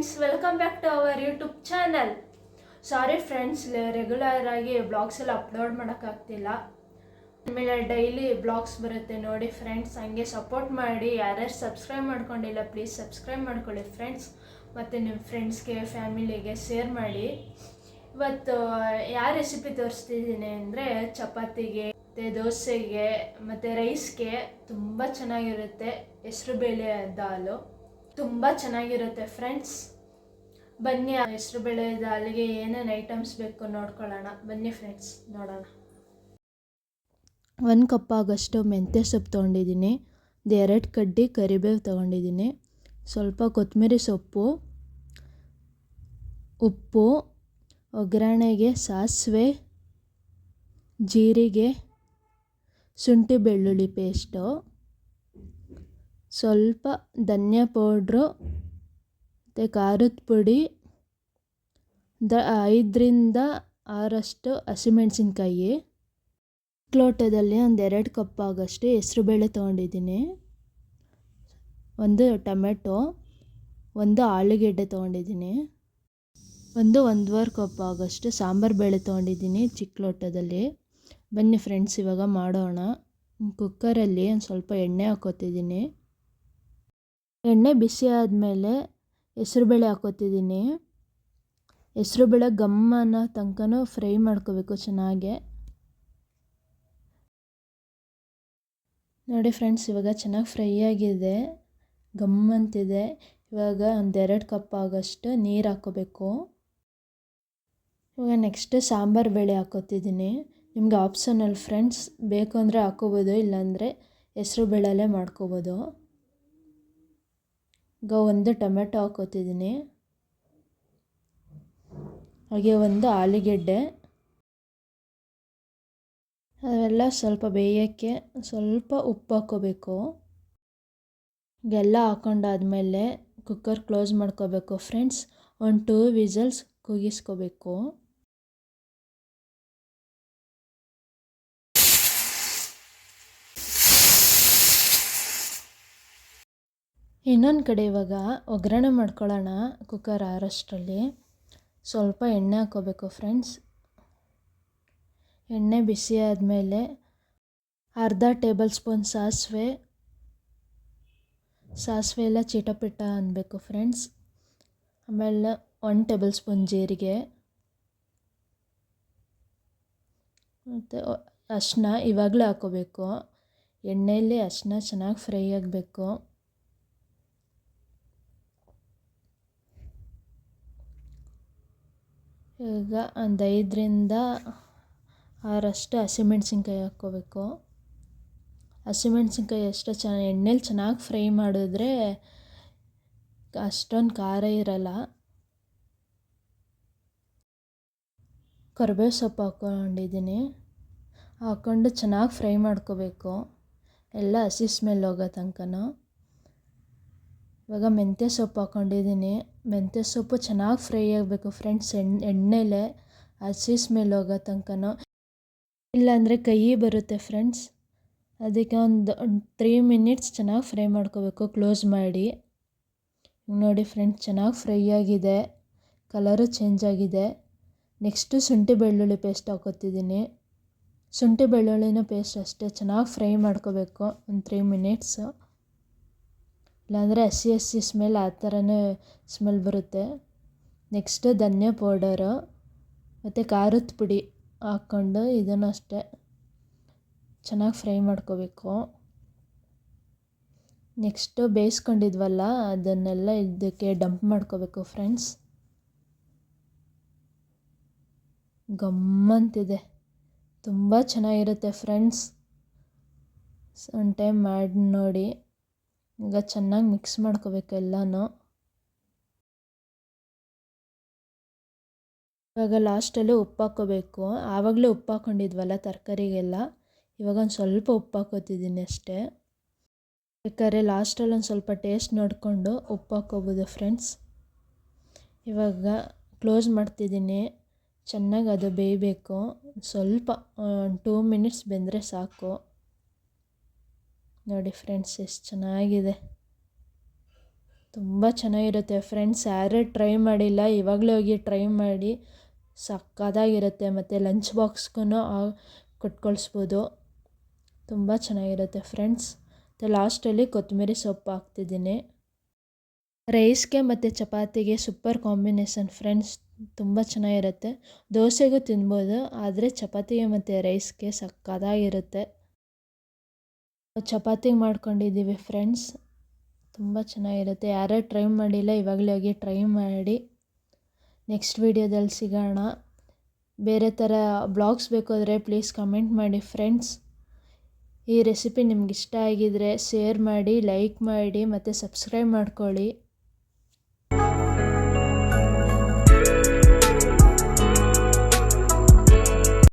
Friends, welcome back to our YouTube channel. Sorry friends, regular ಆಗಿ blogs ಎಲ್ಲ upload ಮಾಡೋಕ್ಕಾಗ್ತಿಲ್ಲ. ಆಮೇಲೆ ಡೈಲಿ ಬ್ಲಾಗ್ಸ್ ಬರುತ್ತೆ ನೋಡಿ ಫ್ರೆಂಡ್ಸ್. ಹಂಗೆ ಸಪೋರ್ಟ್ ಮಾಡಿ. ಯಾರ್ಯಾರು ಸಬ್ಸ್ಕ್ರೈಬ್ ಮಾಡ್ಕೊಂಡಿಲ್ಲ ಪ್ಲೀಸ್ ಸಬ್ಸ್ಕ್ರೈಬ್ ಮಾಡ್ಕೊಳ್ಳಿ ಫ್ರೆಂಡ್ಸ್. ಮತ್ತು ನಿಮ್ಮ ಫ್ರೆಂಡ್ಸ್ಗೆ ಫ್ಯಾಮಿಲಿಗೆ ಶೇರ್ ಮಾಡಿ. ಇವತ್ತು ಯಾವ ರೆಸಿಪಿ ತೋರಿಸ್ತಿದ್ದೀನಿ ಅಂದರೆ ಚಪಾತಿಗೆ ಮತ್ತು ದೋಸೆಗೆ ಮತ್ತು ರೈಸ್ಗೆ ತುಂಬ ಚೆನ್ನಾಗಿರುತ್ತೆ. ಹೆಸರುಬೇಳೆ ದಾಲು ತುಂಬ ಚೆನ್ನಾಗಿರುತ್ತೆ ಫ್ರೆಂಡ್ಸ್. ಬನ್ನಿ ಹೆಸರುಬೇಳೆ ದಾಲಿಗೆ ಏನೇನು ಐಟಮ್ಸ್ ಬೇಕು ನೋಡ್ಕೊಳ್ಳೋಣ. ಬನ್ನಿ ಫ್ರೆಂಡ್ಸ್, ನೋಡೋಣ. 1 ಕಪ್ ಆಗೋಷ್ಟು ಮೆಂತ್ಯ ಸೊಪ್ಪು ತೊಗೊಂಡಿದ್ದೀನಿ. 2 ಕಡ್ಡಿ ಕರಿಬೇವು ತೊಗೊಂಡಿದ್ದೀನಿ. ಸ್ವಲ್ಪ ಕೊತ್ತಂಬರಿ ಸೊಪ್ಪು, ಉಪ್ಪು, ಒಗ್ಗರಣೆಗೆ ಸಾಸಿವೆ, ಜೀರಿಗೆ, ಶುಂಠಿ ಬೆಳ್ಳುಳ್ಳಿ ಪೇಸ್ಟು, ಸ್ವಲ್ಪ ಧನಿಯಾ ಪೌಡ್ರು ಮತ್ತು ಖಾರದ ಪುಡಿ, 5ರಿಂದ 6 ಹಸಿಮೆಣಸಿನ್ಕಾಯಿ. ಲೋಟದಲ್ಲಿ 2 ಕಪ್ ಆಗೋಷ್ಟು ಹೆಸರುಬೇಳೆ ತೊಗೊಂಡಿದ್ದೀನಿ. 1 ಟೊಮೆಟೊ, 1 ಆಲೂಗೆಡ್ಡೆ ತೊಗೊಂಡಿದ್ದೀನಿ. 1-1.25 ಕಪ್ ಆಗೋಷ್ಟು ಸಾಂಬಾರು ಬೇಳೆ ತೊಗೊಂಡಿದ್ದೀನಿ ಚಿಕ್ಕ ಲೋಟದಲ್ಲಿ. ಬನ್ನಿ ಫ್ರೆಂಡ್ಸ್, ಇವಾಗ ಮಾಡೋಣ. ಕುಕ್ಕರಲ್ಲಿ ಒಂದು ಸ್ವಲ್ಪ ಎಣ್ಣೆ ಹಾಕ್ಕೋತಿದ್ದೀನಿ. ಎಣ್ಣೆ ಬಿಸಿ ಆದಮೇಲೆ ಹೆಸರುಬೇಳೆ ಹಾಕ್ಕೋತಿದ್ದೀನಿ. ಹೆಸರುಬೇಳೆ ಗಮ್ಮನ ತನಕನೂ ಫ್ರೈ ಮಾಡ್ಕೋಬೇಕು ಚೆನ್ನಾಗೆ. ನೋಡಿ ಫ್ರೆಂಡ್ಸ್, ಇವಾಗ ಚೆನ್ನಾಗಿ ಫ್ರೈ ಆಗಿದೆ, ಗಮ್ಮಂತಿದೆ. ಇವಾಗ 1-2 ಕಪ್ ಆಗೋಷ್ಟು ನೀರು ಹಾಕ್ಕೋಬೇಕು. ಇವಾಗ ನೆಕ್ಸ್ಟ್ ಸಾಂಬಾರು ಬೇಳೆ ಹಾಕ್ಕೋತಿದ್ದೀನಿ. ನಿಮಗೆ ಆಪ್ಷನಲ್ ಫ್ರೆಂಡ್ಸ್, ಬೇಕು ಅಂದರೆ ಹಾಕ್ಕೋಬೋದು, ಇಲ್ಲಾಂದರೆ ಹೆಸರು ಬೇಳೆಯಲ್ಲೇ ಮಾಡ್ಕೋಬೋದು. ಈಗ 1 ಟೊಮೆಟೊ ಹಾಕ್ಕೋತಿದ್ದೀನಿ. ಹಾಗೆ 1 ಆಲೂಗೆಡ್ಡೆ. ಅವೆಲ್ಲ ಸ್ವಲ್ಪ ಬೇಯೋಕ್ಕೆ ಸ್ವಲ್ಪ ಉಪ್ಪು ಹಾಕ್ಕೋಬೇಕು. ಇದೆಲ್ಲ ಹಾಕ್ಕೊಂಡಾದ್ಮೇಲೆ ಕುಕ್ಕರ್ ಕ್ಲೋಸ್ ಮಾಡ್ಕೋಬೇಕು ಫ್ರೆಂಡ್ಸ್. 1-2 ವಿಸಲ್ಸ್ ಕೂಗಿಸ್ಕೋಬೇಕು. ಇನ್ನೊಂದು ಕಡೆ ಇವಾಗ ಒಗ್ಗರಣೆ ಮಾಡ್ಕೊಳ್ಳೋಣ. ಕುಕ್ಕರ್ ಆರೋಷ್ಟರಲ್ಲಿ ಸ್ವಲ್ಪ ಎಣ್ಣೆ ಹಾಕ್ಕೋಬೇಕು ಫ್ರೆಂಡ್ಸ್. ಎಣ್ಣೆ ಬಿಸಿ ಆದಮೇಲೆ ಅರ್ಧ ಟೇಬಲ್ ಸ್ಪೂನ್ ಸಾಸಿವೆ ಎಲ್ಲ ಚಿಟಪಿಟ ಅನ್ನಬೇಕು ಫ್ರೆಂಡ್ಸ್. ಆಮೇಲೆ 1 ಟೇಬಲ್ ಸ್ಪೂನ್ ಜೀರಿಗೆ ಮತ್ತು ಅರಿಶಿನ ಇವಾಗಲೇ ಹಾಕ್ಕೋಬೇಕು. ಎಣ್ಣೆಯಲ್ಲಿ ಅರಿಶಿನ ಚೆನ್ನಾಗಿ ಫ್ರೈ ಆಗಬೇಕು. ಈಗ 5ರಿಂದ 6 ಹಸಿಮೆಣ್ಸಿನ್ಕಾಯಿ ಹಾಕ್ಕೋಬೇಕು. ಹಸಿಮೆಣ್ಸಿನ್ಕಾಯಿ ಎಷ್ಟು ಚೆನ್ನಾಗಿ ಎಣ್ಣೆಲಿ ಚೆನ್ನಾಗಿ ಫ್ರೈ ಮಾಡಿದ್ರೆ ಅಷ್ಟೊಂದು ಖಾರ ಇರಲ್ಲ. ಕರಿಬೇವು ಸೊಪ್ಪು ಹಾಕ್ಕೊಂಡಿದ್ದೀನಿ. ಹಾಕ್ಕೊಂಡು ಚೆನ್ನಾಗಿ ಫ್ರೈ ಮಾಡ್ಕೋಬೇಕು, ಎಲ್ಲ ಹಸಿ ಸ್ಮೆಲ್ ಹೋಗೋ ತನಕನೂ. ಇವಾಗ ಮೆಂತ್ಯ ಸೊಪ್ಪು ಹಾಕ್ಕೊಂಡಿದ್ದೀನಿ. ಮೆಂತ್ಯ ಸೊಪ್ಪು ಚೆನ್ನಾಗಿ ಫ್ರೈ ಆಗಬೇಕು ಫ್ರೆಂಡ್ಸ್, ಎಣ್ಣೆಲೆ ಹಸಿ ಸ್ಮೆಲ್ ಹೋಗೋ ತನಕನೂ. ಇಲ್ಲಾಂದರೆ ಕೈ ಬರುತ್ತೆ ಫ್ರೆಂಡ್ಸ್. ಅದಕ್ಕೆ ಒಂದು 3 ಮಿನಿಟ್ಸ್ ಚೆನ್ನಾಗಿ ಫ್ರೈ ಮಾಡ್ಕೋಬೇಕು ಕ್ಲೋಸ್ ಮಾಡಿ. ನೋಡಿ ಫ್ರೆಂಡ್ಸ್, ಚೆನ್ನಾಗಿ ಫ್ರೈ ಆಗಿದೆ, ಕಲರು ಚೇಂಜ್ ಆಗಿದೆ. ನೆಕ್ಸ್ಟು ಶುಂಠಿ ಬೆಳ್ಳುಳ್ಳಿ ಪೇಸ್ಟ್ ಹಾಕ್ಕೋತಿದ್ದೀನಿ. ಶುಂಠಿ ಬೆಳ್ಳುಳ್ಳಿನ ಪೇಸ್ಟ್ ಅಷ್ಟೇ ಚೆನ್ನಾಗಿ ಫ್ರೈ ಮಾಡ್ಕೋಬೇಕು ಒಂದು 3 ಮಿನಿಟ್ಸು. ಇಲ್ಲಾಂದರೆ ಹಸಿ ಸ್ಮೆಲ್ ಆ ಥರನೇ ಸ್ಮೆಲ್ ಬರುತ್ತೆ. ನೆಕ್ಸ್ಟು ಧನಿಯಾ ಪೌಡರು ಮತ್ತು ಖಾರದ ಪುಡಿ ಹಾಕ್ಕೊಂಡು ಇದನ್ನು ಅಷ್ಟೇ ಚೆನ್ನಾಗಿ ಫ್ರೈ ಮಾಡ್ಕೋಬೇಕು. ನೆಕ್ಸ್ಟು ಬೇಯಿಸ್ಕೊಂಡಿದ್ವಲ್ಲ ಅದನ್ನೆಲ್ಲ ಇದಕ್ಕೆ ಡಂಪ್ ಮಾಡ್ಕೋಬೇಕು ಫ್ರೆಂಡ್ಸ್. ಗಮ್ಮಂತಿದೆ, ತುಂಬ ಚೆನ್ನಾಗಿರುತ್ತೆ ಫ್ರೆಂಡ್ಸ್. ಒನ್ ಟೈಮ್ ಮಾಡಿ ನೋಡಿ. ಈಗ ಚೆನ್ನಾಗಿ ಮಿಕ್ಸ್ ಮಾಡ್ಕೋಬೇಕು ಎಲ್ಲನೂ. ಇವಾಗ ಲಾಸ್ಟಲ್ಲಿ ಉಪ್ಪು ಹಾಕ್ಕೋಬೇಕು. ಆವಾಗಲೇ ಉಪ್ಪು ಹಾಕ್ಕೊಂಡಿದ್ವಲ್ಲ ತರಕಾರಿಗೆಲ್ಲ, ಇವಾಗ ಒಂದು ಸ್ವಲ್ಪ ಉಪ್ಪು ಹಾಕ್ಕೋತಿದ್ದೀನಿ ಅಷ್ಟೇ. ಬೇಕಾದ್ರೆ ಲಾಸ್ಟಲ್ಲಿ ಒಂದು ಸ್ವಲ್ಪ ಟೇಸ್ಟ್ ನೋಡಿಕೊಂಡು ಉಪ್ಪು ಹಾಕ್ಕೋಬೋದು ಫ್ರೆಂಡ್ಸ್. ಇವಾಗ ಕ್ಲೋಸ್ ಮಾಡ್ತಿದ್ದೀನಿ. ಚೆನ್ನಾಗಿ ಅದು ಬೇಯಬೇಕು. ಸ್ವಲ್ಪ 2 ಮಿನಿಟ್ಸ್ ಬೆಂದರೆ ಸಾಕು. ನೋಡಿ ಫ್ರೆಂಡ್ಸ್, ಎಷ್ಟು ಚೆನ್ನಾಗಿದೆ. ತುಂಬ ಚೆನ್ನಾಗಿರುತ್ತೆ ಫ್ರೆಂಡ್ಸ್. ಯಾರೇ ಟ್ರೈ ಮಾಡಿಲ್ಲ ಇವಾಗಲೇ ಹೋಗಿ ಟ್ರೈ ಮಾಡಿ, ಸಕ್ಕತ್ತಾಗಿರುತ್ತೆ. ಮತ್ತು ಲಂಚ್ ಬಾಕ್ಸ್ಗೂ ಕೊಟ್ಕಳಿಸ್ಬೋದು. ತುಂಬ ಚೆನ್ನಾಗಿರುತ್ತೆ ಫ್ರೆಂಡ್ಸ್. ಮತ್ತು ಲಾಸ್ಟಲ್ಲಿ ಕೊತ್ತಂಬರಿ ಸೊಪ್ಪು ಹಾಕ್ತಿದ್ದೀನಿ. ರೈಸ್ಗೆ ಮತ್ತು ಚಪಾತಿಗೆ ಸೂಪರ್ ಕಾಂಬಿನೇಷನ್ ಫ್ರೆಂಡ್ಸ್, ತುಂಬ ಚೆನ್ನಾಗಿರುತ್ತೆ. ದೋಸೆಗೂ ತಿನ್ಬೋದು, ಆದರೆ ಚಪಾತಿಗೆ ಮತ್ತು ರೈಸ್ಗೆ ಸಕ್ಕತ್ತಾಗಿರುತ್ತೆ. ಚಪಾತಿಗೆ ಮಾಡ್ಕೊಂಡಿದ್ದೀವಿ ಫ್ರೆಂಡ್ಸ್, ತುಂಬ ಚೆನ್ನಾಗಿರುತ್ತೆ. ಯಾರೇ ಟ್ರೈ ಮಾಡಿಲ್ಲ ಇವಾಗಲೇ ಹೋಗಿ ಟ್ರೈ ಮಾಡಿ. ನೆಕ್ಸ್ಟ್ ವೀಡಿಯೋದಲ್ಲಿ ಸಿಗೋಣ. ಬೇರೆ ಥರ ಬ್ಲಾಗ್ಸ್ ಬೇಕಾದರೆ ಪ್ಲೀಸ್ ಕಮೆಂಟ್ ಮಾಡಿ ಫ್ರೆಂಡ್ಸ್. ಈ ರೆಸಿಪಿ ನಿಮ್ಗೆ ಇಷ್ಟ ಆಗಿದರೆ ಶೇರ್ ಮಾಡಿ, ಲೈಕ್ ಮಾಡಿ ಮತ್ತು ಸಬ್ಸ್ಕ್ರೈಬ್ ಮಾಡ್ಕೊಳ್ಳಿ.